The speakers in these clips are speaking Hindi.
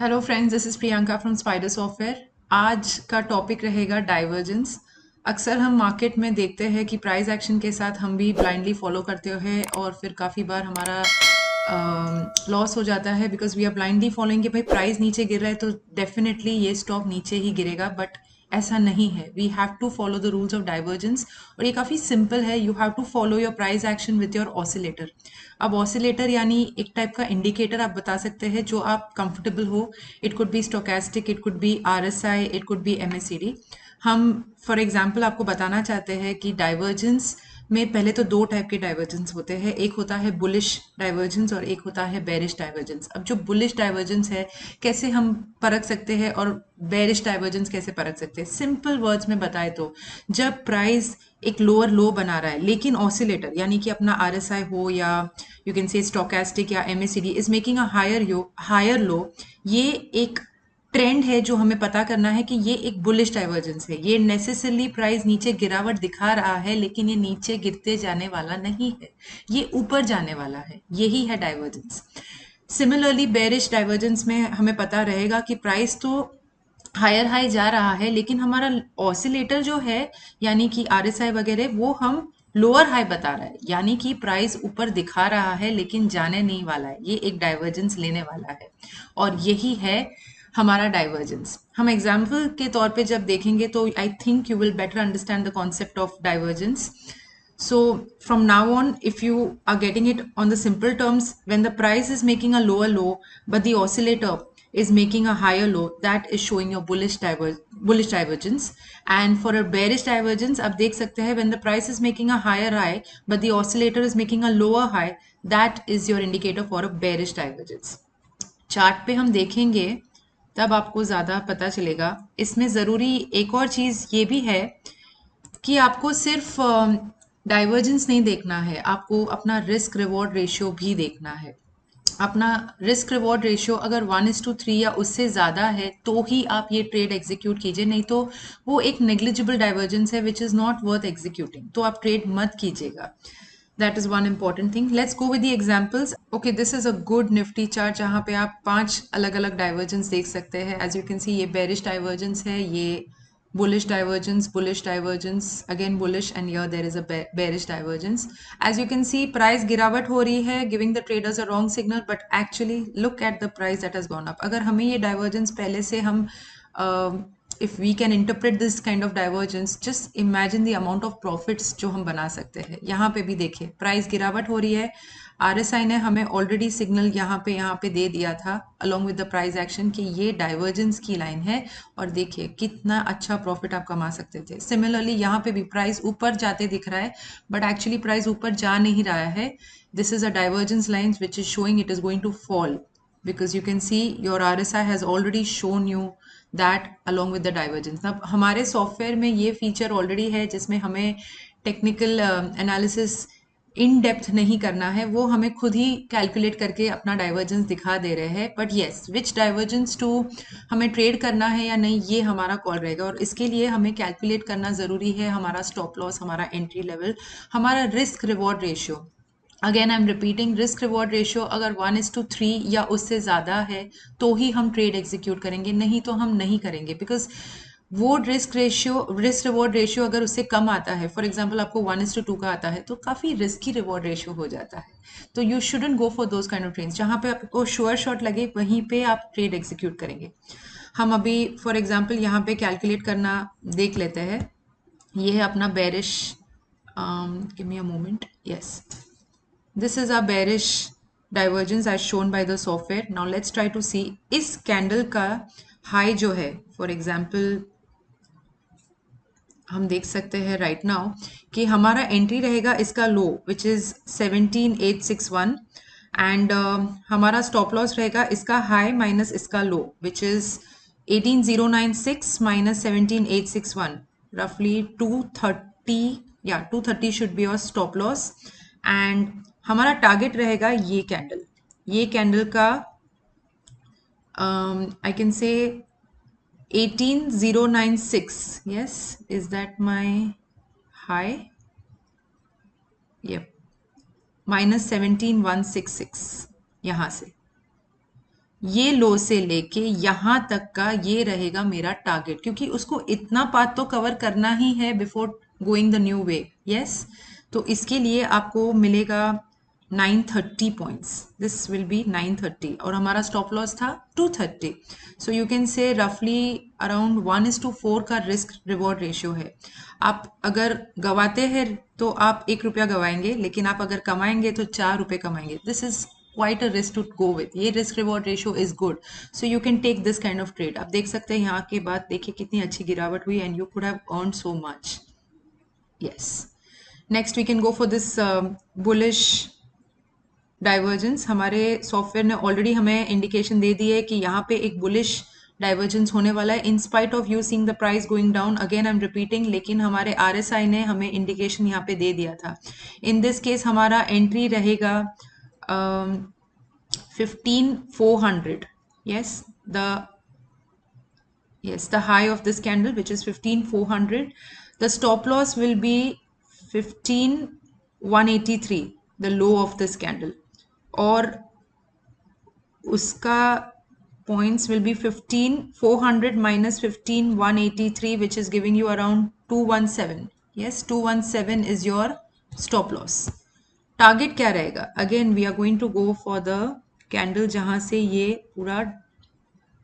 Hello friends, this is Priyanka from spider software. आज का टॉपिक रहेगा डाइवर्जेंस। अक्सर हम मार्केट में देखते हैं कि प्राइस एक्शन के साथ हम भी ब्लाइंडली फॉलो करते हैं और फिर काफ़ी बार हमारा लॉस हो जाता है because we are blindly following कि भाई प्राइस नीचे गिर रहा है तो डेफिनेटली ये स्टॉक नीचे ही गिरेगा, बट ऐसा नहीं है। We have to follow the rules of divergence और ये काफ़ी सिंपल है। You have to follow your price action with your oscillator. अब ऑसिलेटर यानी एक टाइप का इंडिकेटर आप बता सकते हैं जो आप कंफर्टेबल हो। It could be stochastic, it could be RSI, it could be MACD. हम फॉर एग्जांपल आपको बताना चाहते हैं कि डाइवर्जेंस में पहले तो दो टाइप के डाइवर्जेंस होते हैं। एक होता है बुलिश डाइवर्जेंस और एक होता है बेरिश डाइवर्जेंस। अब जो बुलिश डाइवर्जेंस है कैसे हम परख सकते हैं और बेरिश डाइवर्जेंस कैसे परख सकते हैं, सिंपल वर्ड्स में बताए तो जब प्राइस एक लोअर लो बना रहा है लेकिन ऑसिलेटर यानी कि अपना आरएसआई हो या यू कैन से स्टोकेस्टिक या MACD is making a higher low, ये एक ट्रेंड है जो हमें पता करना है कि ये एक बुलिश डाइवर्जेंस है। ये नेसेसरली प्राइस नीचे गिरावट दिखा रहा है लेकिन ये नीचे गिरते जाने वाला नहीं है, ये ऊपर जाने वाला है। यही है डाइवर्जेंस। सिमिलरली बेरिश डाइवर्जेंस में हमें पता रहेगा कि प्राइस तो हायर हाई जा रहा है लेकिन हमारा ऑसिलेटर जो है यानी कि आरएसआई वगैरह वो हम लोअर हाई बता रहा है, यानी कि प्राइस ऊपर दिखा रहा है लेकिन जाने नहीं वाला है। ये एक डाइवर्जेंस लेने वाला है और यही है हमारा डाइवर्जेंस। हम एग्जाम्पल के तौर पे जब देखेंगे तो I think you will better understand the concept of divergence. So from now on, if you are getting it on the simple terms, when the price is making a lower low, but the oscillator is making a higher low, that is showing your bullish divergence. And for a bearish divergence, आप देख सकते हैं when the price is making a higher high, but the oscillator is making a lower high, that is your indicator for a bearish divergence. Chart पे हम देखेंगे तब आपको ज़्यादा पता चलेगा। इसमें ज़रूरी एक और चीज़ ये भी है कि आपको सिर्फ डाइवर्जेंस नहीं देखना है, आपको अपना रिस्क रिवॉर्ड रेशियो भी देखना है। अपना रिस्क रिवॉर्ड रेशियो अगर 1:3 या उससे ज़्यादा है तो ही आप ये ट्रेड एग्जीक्यूट कीजिए, नहीं तो वो एक नेग्लिजिबल डाइवर्जेंस है which is not worth executing, तो आप ट्रेड मत कीजिएगा। That is one important thing. Let's go with the examples. Okay, this is a good nifty chart जहाँ पे आप 5 अलग अलग divergence देख सकते हैं. As you can see, ये bearish divergence है, ये bullish divergence, again bullish, and here there is a bearish divergence. As you can see, price गिरावट हो रही है, giving the traders a wrong signal, but actually look at the price that has gone up. अगर हमें ये divergence पहले से हम if we can interpret this kind of divergence, just imagine the amount of profits जो हम बना सकते हैं। यहाँ पे भी देखिए प्राइस गिरावट हो रही है, आरएसआई ने हमें ऑलरेडी सिग्नल यहाँ पे दे दिया था along with the price action कि ये डाइवर्जेंस की लाइन है और देखिए कितना अच्छा प्रॉफिट आप कमा सकते थे। सिमिलरली यहाँ पे भी प्राइस ऊपर जाते दिख रहा है बट एक्चुअली प्राइस ऊपर जा नहीं रहा है। This is a divergence line which is showing it is going to fall because you can see your RSI has already shown you that along with the divergence. अब हमारे सॉफ्टवेयर में ये फीचर ऑलरेडी है जिसमें हमें टेक्निकल एनालिसिस इन डेप्थ नहीं करना है, वो हमें खुद ही कैलकुलेट करके अपना डाइवर्जेंस दिखा दे रहे हैं। बट येस, विच डाइवर्जेंस टू हमें ट्रेड करना है या नहीं ये हमारा कॉल रहेगा और इसके लिए हमें कैलकुलेट करना ज़रूरी है हमारा स्टॉप लॉस, हमारा एंट्री लेवल, हमारा risk reward ratio. Again I am repeating, risk reward ratio अगर 1:3 या उससे ज़्यादा है तो ही हम ट्रेड एग्जीक्यूट करेंगे, नहीं तो हम नहीं करेंगे। बिकॉज वो रिस्क रिवॉर्ड रेशियो अगर उससे कम आता है, फॉर एग्जाम्पल आपको 1:2 का आता है तो काफ़ी रिस्की रिवॉर्ड रेशियो हो जाता है। तो you shouldn't go for those kind of trades. जहाँ पे आपको श्योर शॉट लगे वहीं पे आप ट्रेड एग्जीक्यूट करेंगे। हम अभी फॉर एग्जाम्पल यहाँ पे कैलकुलेट करना देख लेते हैं। ये है अपना bearish, give me a moment, yes, this is our bearish divergence as shown by the software. Now let's try to see इस कैंडल का हाई जो है, फॉर एग्जाम्पल हम देख सकते हैं राइट नाउ कि हमारा एंट्री रहेगा इसका लो विच इज 17,861 एंड हमारा स्टॉप लॉस रहेगा इसका हाई माइनस इसका लो विच इज 18,096 माइनस 17,861, रफली 230, या 230 should be your stop loss. And हमारा टारगेट रहेगा ये कैंडल का I can say 18,096, yes, is that my high? Yep, minus 17,166 यहाँ से। ये लो से लेके यहाँ तक का ये रहेगा मेरा टारगेट, क्योंकि उसको इतना पाथ तो कवर करना ही है before going the new way. Yes, तो इसके लिए आपको मिलेगा 930 पॉइंट्स। दिस विल बी 930 और हमारा स्टॉप लॉस था 230। सो यू कैन से रफली अराउंड 1:4 का रिस्क रिवॉर्ड रेशियो है। आप अगर गवाते हैं तो आप 1 रुपया गवाएंगे, लेकिन आप अगर कमाएंगे तो 4 रुपये कमाएंगे। This is quite a risk to go with। ये risk reward ratio is good, so you can take this kind of trade। आप देख सकते हैं यहाँ के बाद देखिए कितनी अच्छी गिरावट हुई and you could have earned so much। yes, next we can go for this bullish divergence। हमारे सॉफ्टवेयर ने ऑलरेडी हमें इंडिकेशन दे दी है कि यहाँ पे एक बुलिश डाइवर्जेंस होने वाला है in spite of you seeing the price going down. Again I am repeating, लेकिन हमारे आरएसआई ने हमें इंडिकेशन यहाँ पे दे दिया था। इन दिस केस हमारा एंट्री रहेगा 15,400। the high of this candle, which is 15,400। the stop loss will be 15,183, the low of this candle, और उसका points will be 15,400 minus 15,183, which is giving you around 217। yes, 217 is your stop loss। Target क्या रहेगा? Again we are going to go for the candle जहां से ये पूरा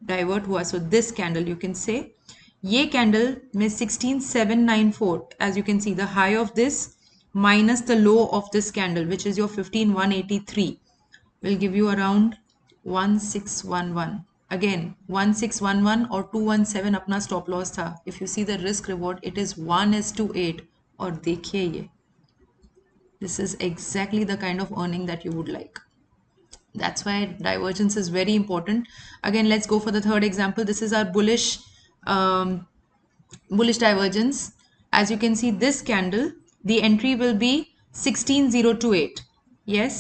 डाइवर्ट हुआ। So this candle you can say, ये कैंडल में 16,794, as you can see the high of this minus the low of this candle, which is your 15,183, will give you around 1611। again 1611 और 217 अपना stop loss था। if you see the risk reward, it is 1:8। और देखिए ये, this is exactly the kind of earning that you would like। that's why divergence is very important। again let's go for the third example। this is our bullish divergence। as you can see this candle, the entry will be 16,028। yes,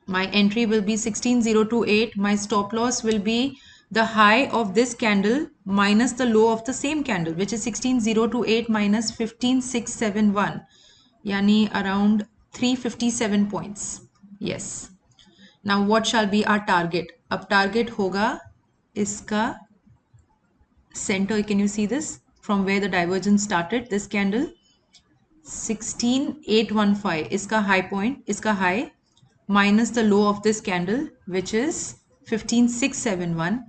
my entry will be 16,028। my stop loss will be the high of this candle minus the low of the same candle, which is 16,028 minus 15,671, yani around 357 points। yes, now what shall be our target? अब target होगा इसका center। can you see this from where the divergence started? this candle 16,815 इसका high point, इसका high minus the low of this candle, which is 15,671,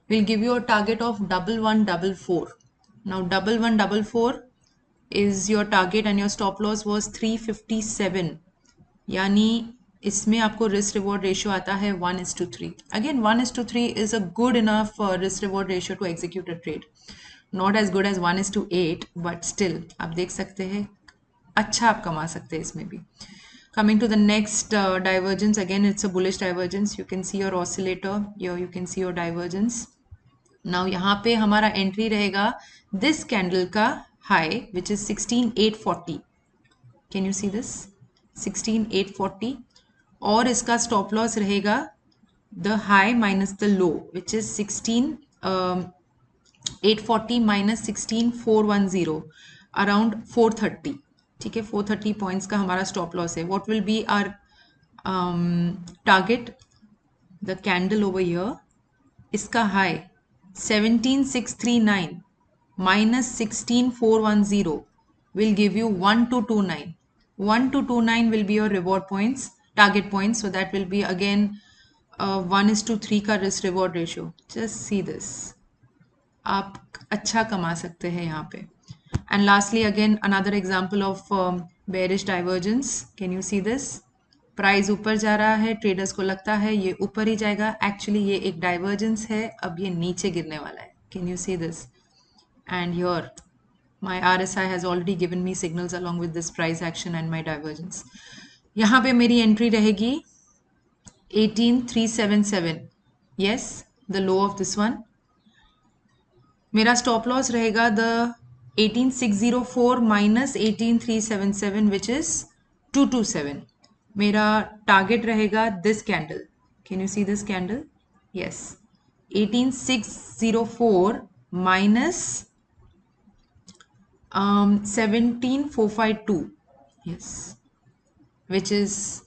will give you a target of 1144। now 1144 is your target and your stop loss was 357, यानी इसमें आपको रिस्क रिवॉर्ड रेशियो आता है 1:3। Again 1:3 is a good enough risk reward ratio to execute a trade. Not as good as 1:8, but still आप देख सकते हैं अच्छा आप कमा सकते हैं इसमें भी। Coming to the next divergence, again it's a bullish divergence। you can see your oscillator here, you can see your divergence। now यहाँ पे हमारा एंट्री रहेगा this candle का high, which is 16,840। can you see this 16,840, और इसका स्टॉप लॉस रहेगा the high minus the low, which is 16,840 minus 16,410, around 430। ठीक है, 430 पॉइंट्स का हमारा स्टॉप लॉस है। What will be our target? The candle over here, इसका high 17,639 minus 16,410 will give you 1,229। 1,229 will be your reward points, target points। so that will be again 1:3 का risk reward ratio। just see this, आप अच्छा कमा सकते हैं यहाँ पे। and lastly again another example of bearish divergence। can you see this? Price ऊपर जा रहा है, ट्रेडर्स को लगता है ये ऊपर ही जाएगा, एक्चुअली ये एक डाइवर्जेंस है, अब ये नीचे गिरने वाला है। Can you see this? And here my RSI has already given me signals along with this price action and my divergence। यहाँ पे मेरी एंट्री रहेगी 18,377। yes, the low of this one। मेरा स्टॉप लॉस रहेगा द 18,604 minus 18,377, which is 227। मेरा टारगेट रहेगा this candle. Can you see this candle? yes, 18,604 minus 17,452, yes, which is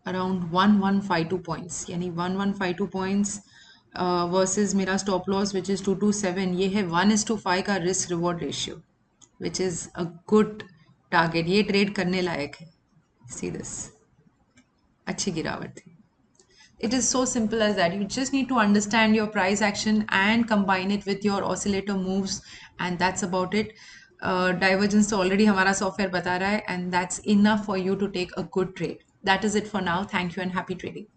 around 1152 points, यानी 1152 points वर्सेस मेरा स्टॉप लॉस विच इज़ 227, ये है 1:5 का risk reward ratio, which is a good target. ये ट्रेड करने लायक है। सी दिस, अच्छी गिरावट थी। It is so simple as that. You just need to understand your price action and combine it with your oscillator moves, and that's about it. Divergence तो already हमारा सॉफ्टवेयर बता रहा है, and that's enough for you to take a good trade. That is it for now. Thank you and happy trading.